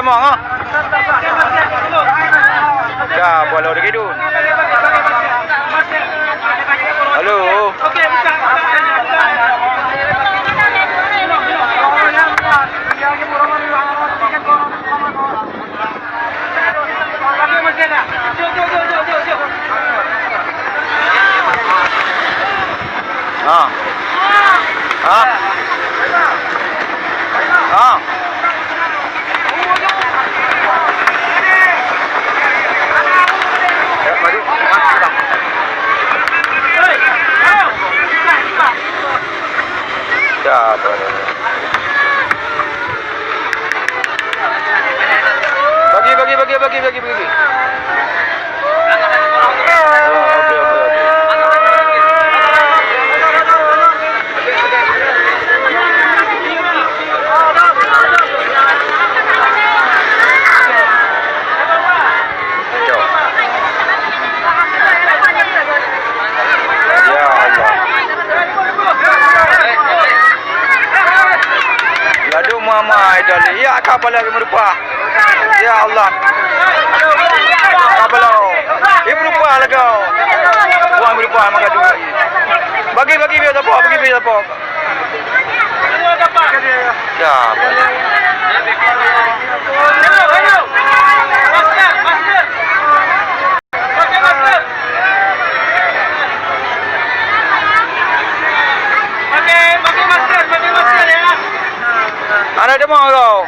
mong ah. Dah bola dah gitu. Halo. Ah. Ah. Ah. Dah, bagi. Mama idol ya kapal lagi merupa ya Allah kapal ibu merupa lagi buang merupa maka dulu bagi biar apa ya Ada demo kau.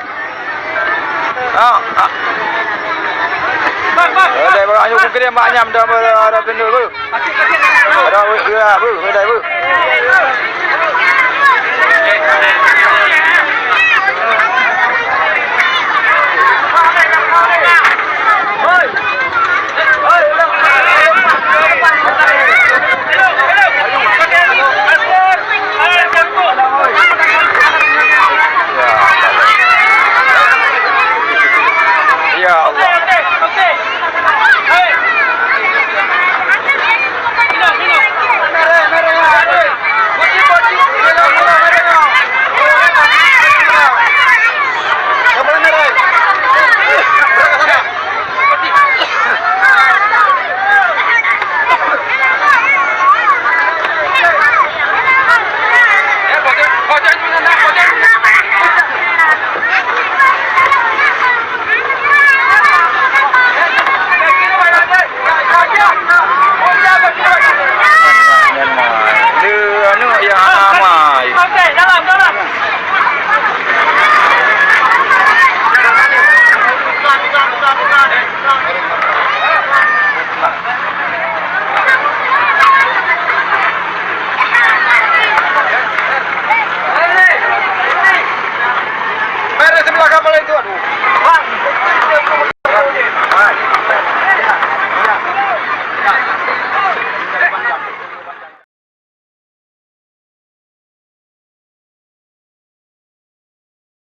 Ada banyak aku kira banyak dah ada pindu. Ada bu.